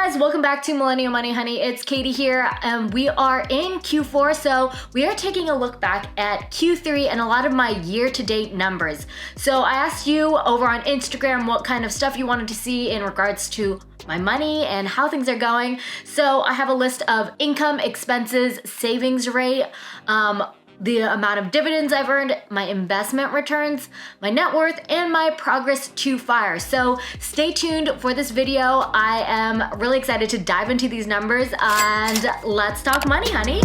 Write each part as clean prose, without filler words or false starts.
guys, welcome back to Millennial Money Honey. It's Katie here, and we are in Q4, so we are taking a look back at Q3 and a lot of my year-to-date numbers. So I asked you over on Instagram what kind of stuff you wanted to see in regards to my money and how things are going. So I have a list of income, expenses, savings rate, the amount of dividends I've earned, my investment returns, my net worth, and my progress to FIRE. So stay tuned for this video. I am really excited to dive into these numbers and let's talk money, honey.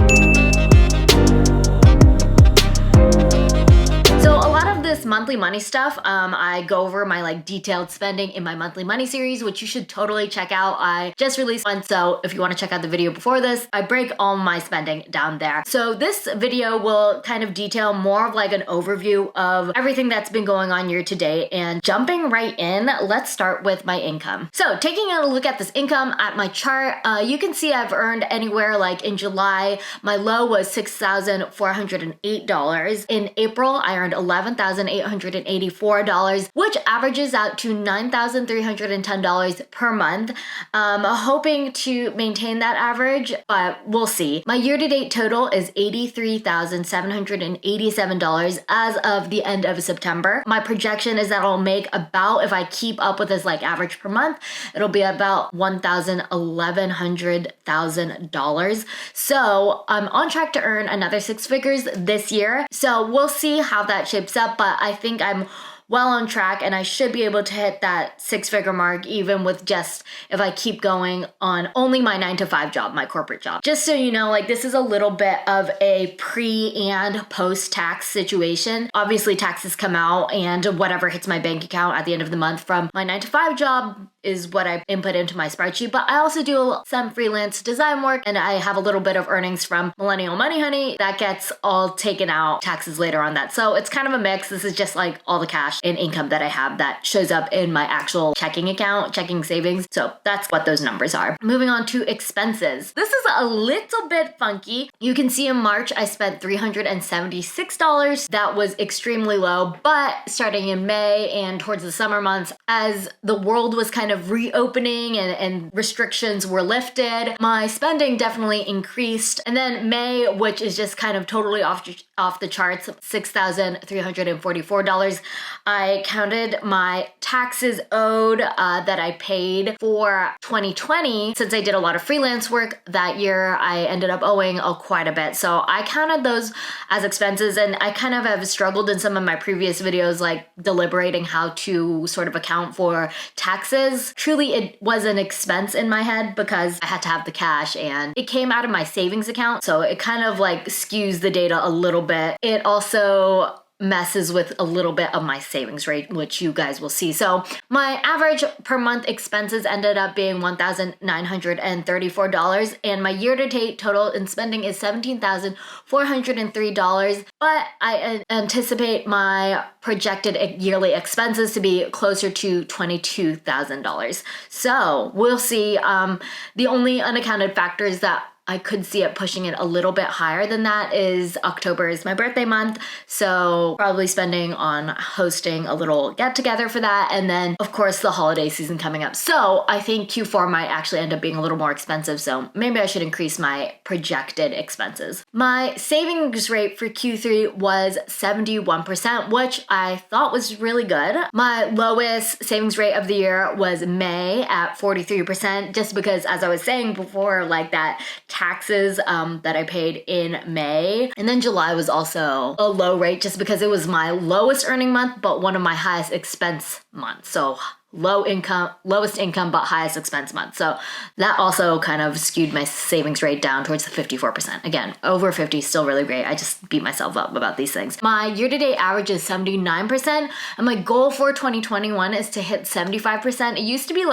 So a lot of this monthly money stuff, I go over my detailed spending in my monthly money series, which you should totally check out. I just released one, so if you want to check out the video before this, I break all my spending down there. So this video will kind of detail more of an overview of everything that's been going on year to date. And jumping right in, let's start with my income. So taking a look at this income at my chart, you can see I've earned anywhere in July, my low was $6,408. In April, I earned $11,884, which averages out to $9,310 per month. Hoping to maintain that average, but we'll see. My year-to-date total is $83,787 as of the end of September. My projection is that I'll make about, if I keep up with this average per month, it'll be about $1,100,000. So I'm on track to earn another six figures this year. So we'll see how that shapes up, but I think I'm well on track and I should be able to hit that six-figure mark even with just if I keep going on only my 9-to-5 job, my corporate job. Just so you know, this is a little bit of a pre and post-tax situation. Obviously taxes come out and whatever hits my bank account at the end of the month from my 9-to-5 job is what I input into my spreadsheet, but I also do some freelance design work and I have a little bit of earnings from Millennial Money Honey that gets all taken out, taxes later on that. So it's kind of a mix. This is just all the cash and income that I have that shows up in my actual checking account, checking savings. So that's what those numbers are. Moving on to expenses. This is a little bit funky. You can see in March, I spent $376. That was extremely low, but starting in May and towards the summer months, as the world was kind of reopening and restrictions were lifted, my spending definitely increased. And then May, which is just kind of totally off the charts, $6,344. I counted my taxes owed that I paid for 2020. Since I did a lot of freelance work that year, I ended up owing quite a bit. So I counted those as expenses, and I kind of have struggled in some of my previous videos, deliberating how to sort of account for taxes. Truly, it was an expense in my head because I had to have the cash and it came out of my savings account. So it kind of skews the data a little bit. It also messes with a little bit of my savings rate, which you guys will see. So my average per month expenses ended up being $1,934, and my year-to-date total in spending is $17,403, but I anticipate my projected yearly expenses to be closer to $22,000. So we'll see. The only unaccounted factors that I could see it pushing it a little bit higher than that is October is my birthday month. So probably spending on hosting a little get together for that. And then of course the holiday season coming up. So I think Q4 might actually end up being a little more expensive. So maybe I should increase my projected expenses. My savings rate for Q3 was 71%, which I thought was really good. My lowest savings rate of the year was May at 43%, just because as I was saying before, that taxes that I paid in May. And then July was also a low rate just because it was my lowest earning month, but one of my highest expense months. So lowest income, but highest expense month. So that also kind of skewed my savings rate down towards the 54%. Again, over 50 is still really great. I just beat myself up about these things. My year-to-date average is 79%, and my goal for 2021 is to hit 75%. It used to be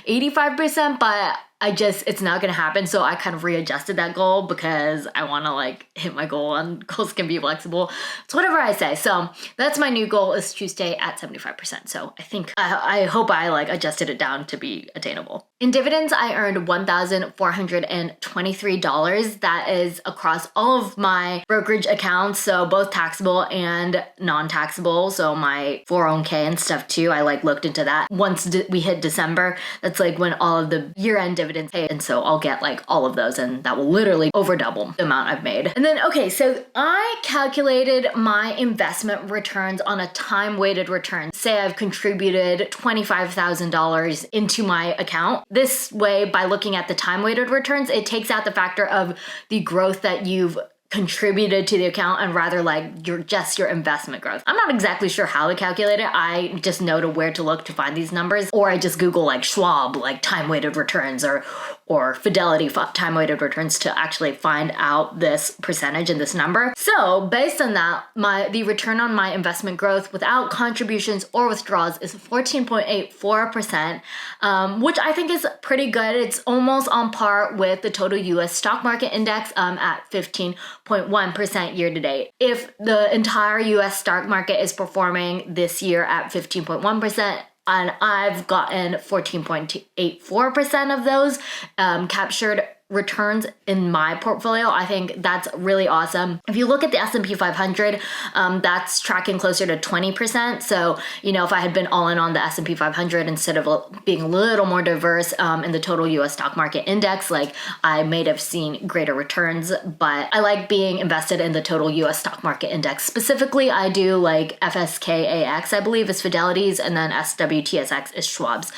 85%, but it's not going to happen. So I kind of readjusted that goal because I want to like hit my goal, and goals can be flexible. It's whatever I say. So that's my new goal, is to stay at 75%. So I think, I hope I like adjusted it down to be attainable. In dividends, I earned $1,423. That is across all of my brokerage accounts. So both taxable and non-taxable. So my 401k and stuff too. I like looked into that. Once we hit December, that's like when all of the year-end dividends pay. And so I'll get like all of those, and that will literally over double the amount I've made. And then, okay, so I calculated my investment returns on a time-weighted return. Say I've contributed $25,000 into my account. This way, by looking at the time-weighted returns, it takes out the factor of the growth that you've contributed to the account, and rather like your investment growth. I'm not exactly sure how to calculate it. I just know where to look to find these numbers, or I just Google like Schwab, like time-weighted returns, or Fidelity time-weighted returns to actually find out this percentage and this number. So based on that, the return on my investment growth without contributions or withdrawals is 14.84%, which I think is pretty good. It's almost on par with the total US stock market index at 15.1% year to date. If the entire US stock market is performing this year at 15.1%, and I've gotten 14.84% of those captured returns in my portfolio, I think that's really awesome. If you look at the S&P 500, that's tracking closer to 20%. So, if I had been all in on the S&P 500 instead of being a little more diverse in the total US stock market index, like I may have seen greater returns. But I like being invested in the total US stock market index. Specifically, I do like FSKAX, I believe, is Fidelity's, and then SWTSX is Schwab's.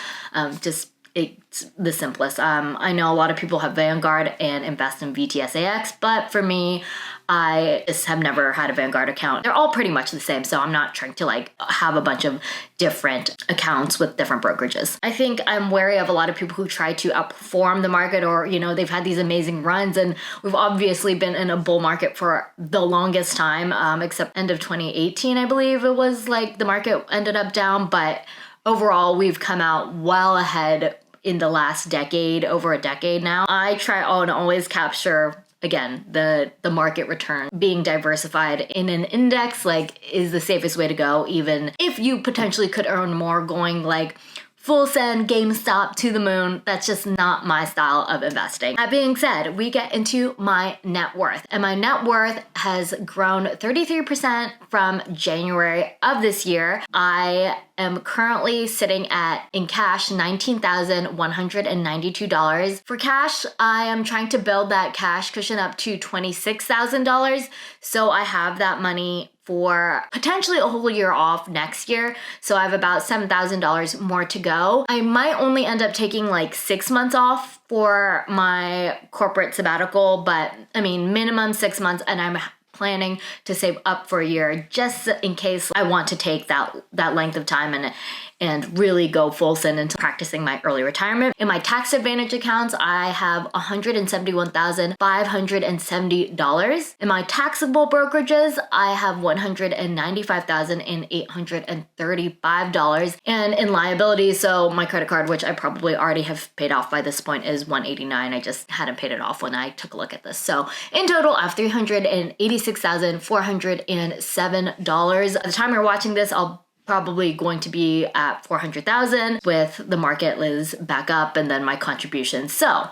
It's the simplest. I know a lot of people have Vanguard and invest in VTSAX, but for me, I just have never had a Vanguard account. They're all pretty much the same, so I'm not trying to like have a bunch of different accounts with different brokerages. I think I'm wary of a lot of people who try to outperform the market, or they've had these amazing runs, and we've obviously been in a bull market for the longest time, except end of 2018, I believe it was, like the market ended up down, but overall we've come out well ahead in the last decade, over a decade now. I try and always capture, again, the market return. Being diversified in an index is the safest way to go, even if you potentially could earn more going like full send GameStop to the moon. That's just not my style of investing. That being said, we get into my net worth, and my net worth has grown 33% from January of this year. I am currently sitting at, in cash, $19,192. For cash, I am trying to build that cash cushion up to $26,000. So I have that money for potentially a whole year off next year. So I have about $7,000 more to go. I might only end up taking like 6 months off for my corporate sabbatical, but I mean, minimum 6 months, and I'm planning to save up for a year just in case I want to take that length of time and really go full send into practicing my early retirement. In my tax advantage accounts, I have $171,570. In my taxable brokerages, I have $195,835. And in liabilities, so my credit card, which I probably already have paid off by this point, is $189. I just hadn't paid it off when I took a look at this. So in total, I have $386,407. At the time you're watching this, I'll probably going to be at 400,000 with the market is back up and then my contributions. So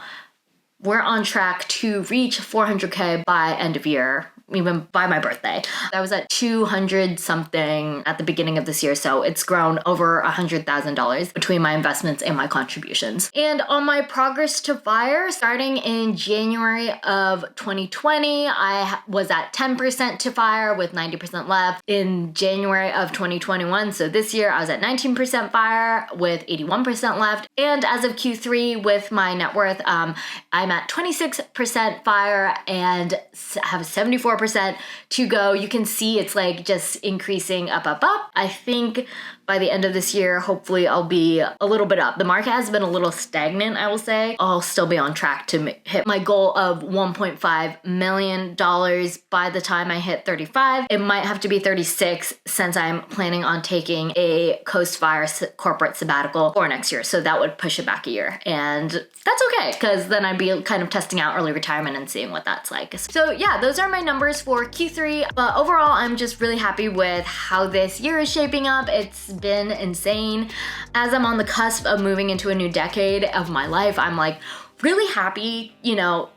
we're on track to reach 400K by end of year, even by my birthday. I was at 200 something at the beginning of this year, so it's grown over $100,000 between my investments and my contributions. And on my progress to FIRE, starting in January of 2020, I was at 10% to FIRE with 90% left. In January of 2021, so this year, I was at 19% FIRE with 81% left. And as of Q3 with my net worth, I'm at 26% FIRE and have 74% to go. You can see it's like just increasing up. I think by the end of this year, hopefully I'll be a little bit up. The market has been a little stagnant, I will say. I'll still be on track to hit my goal of $1.5 million by the time I hit 35. It might have to be 36 since I'm planning on taking a Coast-Fire corporate sabbatical for next year. So that would push it back a year. And that's okay, because then I'd be kind of testing out early retirement and seeing what that's like. So yeah, those are my numbers for Q3. But overall, I'm just really happy with how this year is shaping up. It's been insane. As I'm on the cusp of moving into a new decade of my life, I'm like really happy,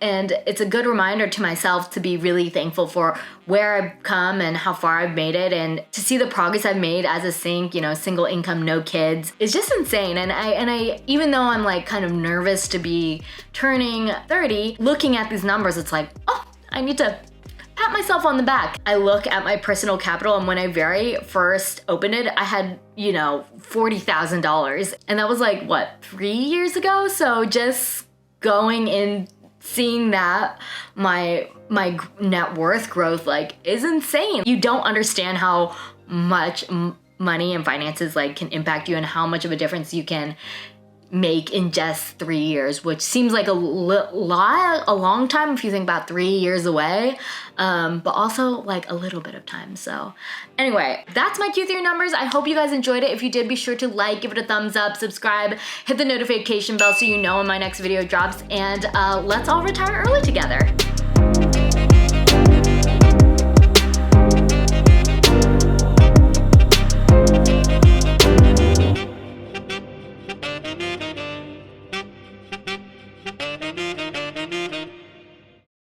and it's a good reminder to myself to be really thankful for where I've come and how far I've made it, and to see the progress I've made as a single income, no kids, is just insane. And I even though I'm like kind of nervous to be turning 30, looking at these numbers, it's like, oh, I need to pat myself on the back. I look at my personal capital, and when I very first opened it, I had, $40,000. And that was like, what, 3 years ago? So just going in, seeing that my net worth growth is insane. You don't understand how much money and finances can impact you, and how much of a difference you can make in just 3 years, which seems like a long time if you think about 3 years away, but also a little bit of time. So anyway, that's my Q3 numbers. I hope you guys enjoyed it. If you did, be sure to give it a thumbs up, subscribe, hit the notification bell so you know when my next video drops, and let's all retire early together.